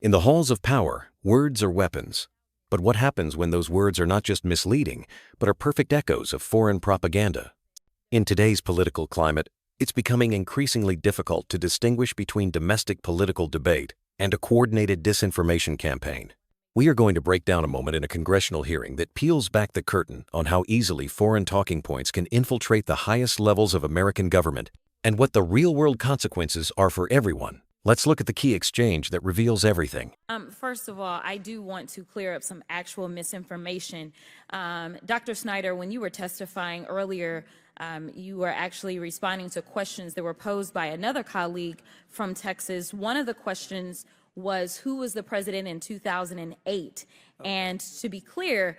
In the halls of power, words are weapons. But what happens when those words are not just misleading, but are perfect echoes of foreign propaganda? In today's political climate, it's becoming increasingly difficult to distinguish between domestic political debate and a coordinated disinformation campaign. We are going to break down a moment in a congressional hearing that peels back the curtain on how easily foreign talking points can infiltrate the highest levels of American government and what the real-world consequences are for everyone. Let's look at the key exchange that reveals everything. First of all, I do want to clear up some actual misinformation. Dr. Snyder, when you were testifying earlier, you were actually responding to questions that were posed by another colleague from Texas. One of the questions was, who was the president in 2008? And to be clear,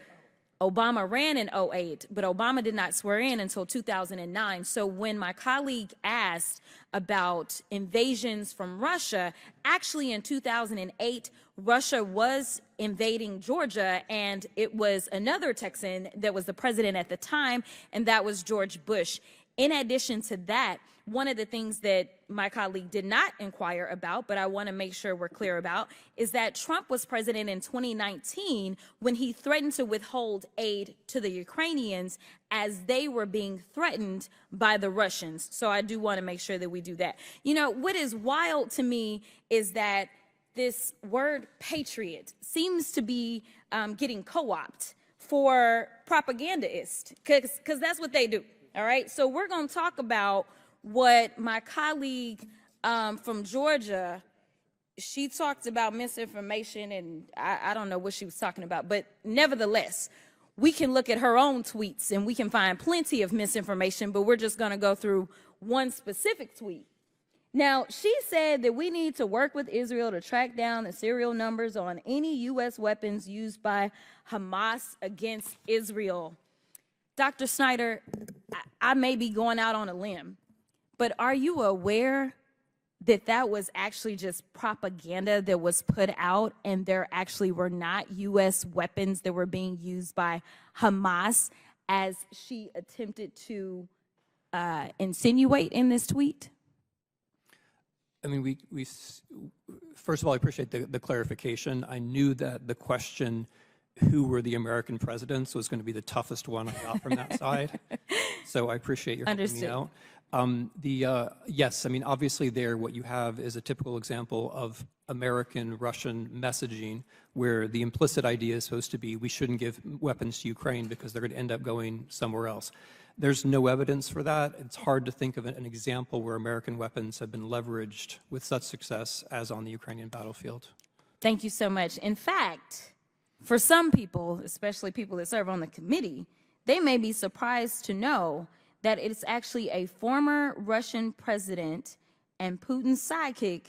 Obama ran in 2008, but Obama did not swear in until 2009. So when my colleague asked about invasions from Russia, actually in 2008, Russia was invading Georgia, and it was another Texan that was the president at the time, and that was George Bush. In addition to that, one of the things that my colleague did not inquire about, but I want to make sure we're clear about, is that Trump was president in 2019 when he threatened to withhold aid to the Ukrainians as they were being threatened by the Russians. So I do want to make sure that we do that. You know, what is wild to me is that this word patriot seems to be getting co-opted for propagandists, because that's what they do. All right, so we're going to talk about what my colleague from Georgia, she talked about misinformation, and I don't know what she was talking about, but nevertheless, we can look at her own tweets and we can find plenty of misinformation, but we're just going to go through one specific tweet. Now, she said that we need to work with Israel to track down the serial numbers on any U.S. weapons used by Hamas against Israel. Dr. Snyder, I may be going out on a limb, but are you aware that that was actually just propaganda that was put out, and there actually were not U.S. weapons that were being used by Hamas, as she attempted to insinuate in this tweet? I mean, first of all, I appreciate the clarification. I knew that the question, who were the American presidents, was going to be the toughest one I got from that side. So I appreciate your helping me out. Yes, I mean, obviously there what you have is a typical example of American-Russian messaging, where the implicit idea is supposed to be we shouldn't give weapons to Ukraine because they're going to end up going somewhere else. There's no evidence for that. It's hard to think of an example where American weapons have been leveraged with such success as on the Ukrainian battlefield. Thank you so much. In fact, for some people, especially people that serve on the committee, they may be surprised to know that it's actually a former Russian president and Putin's sidekick,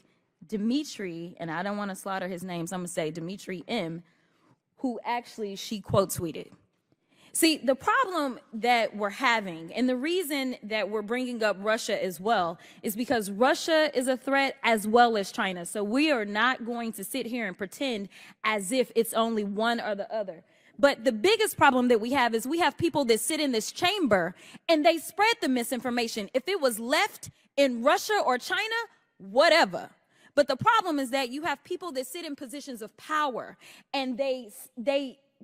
Dmitry, and I don't want to slaughter his name, so I'm going to say Dmitry M., who actually she quote tweeted. See, the problem that we're having, and the reason that we're bringing up Russia as well, is because Russia is a threat as well as China. So we are not going to sit here and pretend as if it's only one or the other. But the biggest problem that we have is we have people that sit in this chamber and they spread the misinformation. If it was left in Russia or China, whatever. But the problem is that you have people that sit in positions of power, and they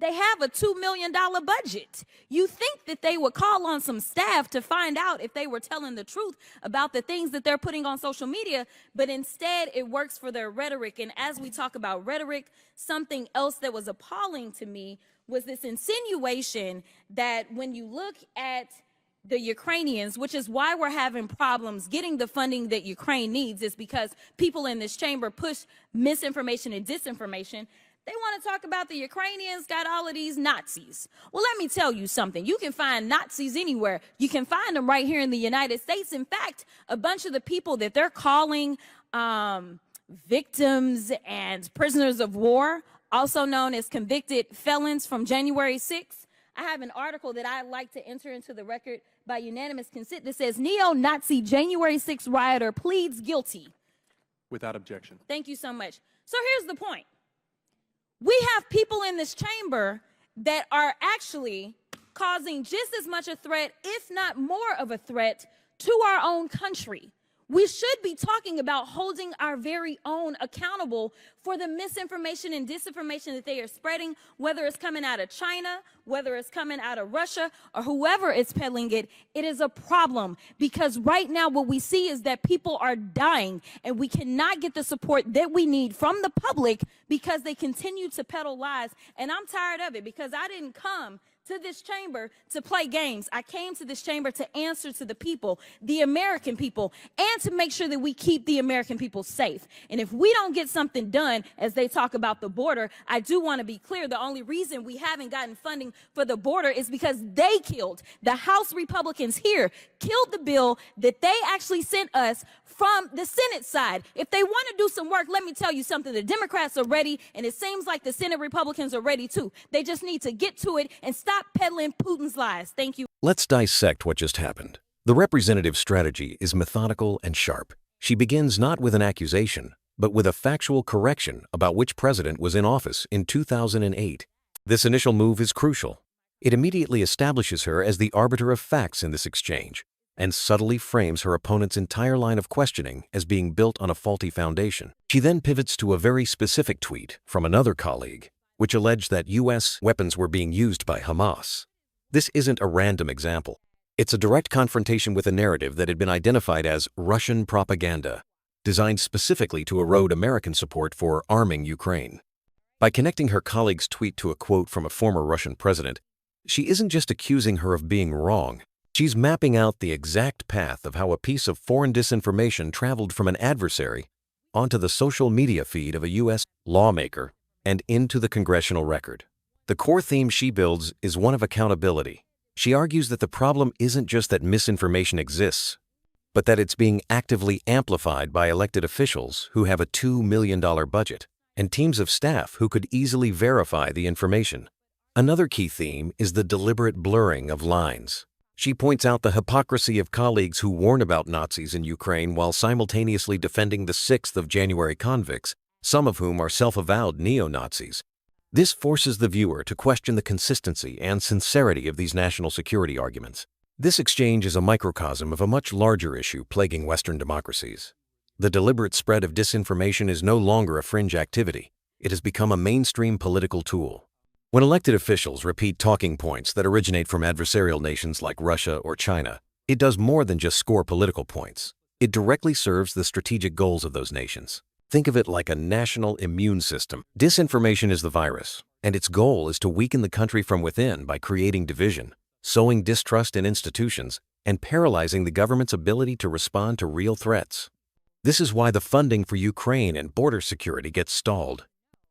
have a $2 million budget. You think that they would call on some staff to find out if they were telling the truth about the things that they're putting on social media, but instead it works for their rhetoric. And as we talk about rhetoric, something else that was appalling to me was this insinuation that when you look at the Ukrainians, which is why we're having problems getting the funding that Ukraine needs, is because people in this chamber push misinformation and disinformation. They want to talk about the Ukrainians got all of these Nazis. Well, let me tell you something. You can find Nazis anywhere. You can find them right here in the United States. In fact, a bunch of the people that they're calling victims and prisoners of war, also known as convicted felons from January 6th. I have an article that I'd like to enter into the record by unanimous consent that says neo-Nazi January 6th rioter pleads guilty. Without objection. Thank you so much. So here's the point. We have people in this chamber that are actually causing just as much a threat, if not more of a threat, to our own country. We should be talking about holding our very own accountable for the misinformation and disinformation that they are spreading, whether it's coming out of China, whether it's coming out of Russia, or whoever is peddling it. It is a problem because right now what we see is that people are dying and we cannot get the support that we need from the public because they continue to peddle lies. And I'm tired of it because I didn't come to this chamber to play games. I came to this chamber to answer to the people, the American people, and to make sure that we keep the American people safe. And if we don't get something done, as they talk about the border, I do want to be clear, the only reason we haven't gotten funding for the border is because they killed, the House Republicans here, killed the bill that they actually sent us from the Senate side. If they want to do some work, let me tell you something, the Democrats are ready, and it seems like the Senate Republicans are ready too. They just need to get to it and stop peddling Putin's lies. Thank you. Let's dissect what just happened. The representative's strategy is methodical and sharp. She begins not with an accusation, but with a factual correction about which president was in office in 2008. This initial move is crucial. It immediately establishes her as the arbiter of facts in this exchange, and subtly frames her opponent's entire line of questioning as being built on a faulty foundation. She then pivots to a very specific tweet from another colleague, which alleged that U.S. weapons were being used by Hamas. This isn't a random example. It's a direct confrontation with a narrative that had been identified as Russian propaganda, designed specifically to erode American support for arming Ukraine. By connecting her colleague's tweet to a quote from a former Russian president, she isn't just accusing her of being wrong. She's mapping out the exact path of how a piece of foreign disinformation traveled from an adversary onto the social media feed of a U.S. lawmaker and into the congressional record. The core theme she builds is one of accountability. She argues that the problem isn't just that misinformation exists, but that it's being actively amplified by elected officials who have a $2 million budget and teams of staff who could easily verify the information. Another key theme is the deliberate blurring of lines. She points out the hypocrisy of colleagues who warn about Nazis in Ukraine while simultaneously defending the 6th of January convicts, some of whom are self-avowed neo-Nazis. This forces the viewer to question the consistency and sincerity of these national security arguments. This exchange is a microcosm of a much larger issue plaguing Western democracies. The deliberate spread of disinformation is no longer a fringe activity. It has become a mainstream political tool. When elected officials repeat talking points that originate from adversarial nations like Russia or China, it does more than just score political points. It directly serves the strategic goals of those nations. Think of it like a national immune system. Disinformation is the virus, and its goal is to weaken the country from within by creating division, sowing distrust in institutions, and paralyzing the government's ability to respond to real threats. This is why the funding for Ukraine and border security gets stalled.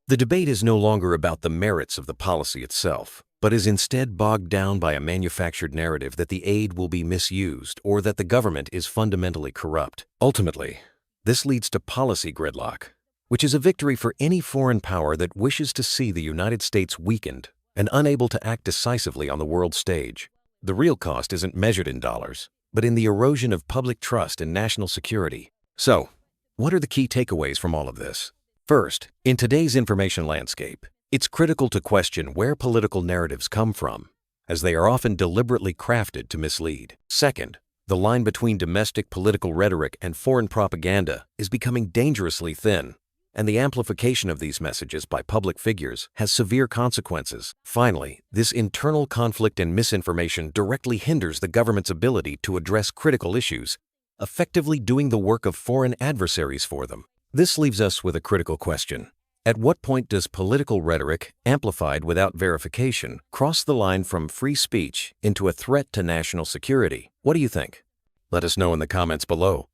The debate is no longer about the merits of the policy itself, but is instead bogged down by a manufactured narrative that the aid will be misused or that the government is fundamentally corrupt. Ultimately, this leads to policy gridlock, which is a victory for any foreign power that wishes to see the United States weakened and unable to act decisively on the world stage. The real cost isn't measured in dollars, but in the erosion of public trust and national security. So, what are the key takeaways from all of this? First, in today's information landscape, it's critical to question where political narratives come from, as they are often deliberately crafted to mislead. Second, the line between domestic political rhetoric and foreign propaganda is becoming dangerously thin, and the amplification of these messages by public figures has severe consequences. Finally, this internal conflict and misinformation directly hinders the government's ability to address critical issues, effectively doing the work of foreign adversaries for them. This leaves us with a critical question. At what point does political rhetoric, amplified without verification, cross the line from free speech into a threat to national security? What do you think? Let us know in the comments below.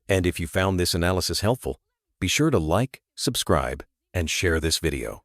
And if you found this analysis helpful, be sure to like, subscribe, and share this video.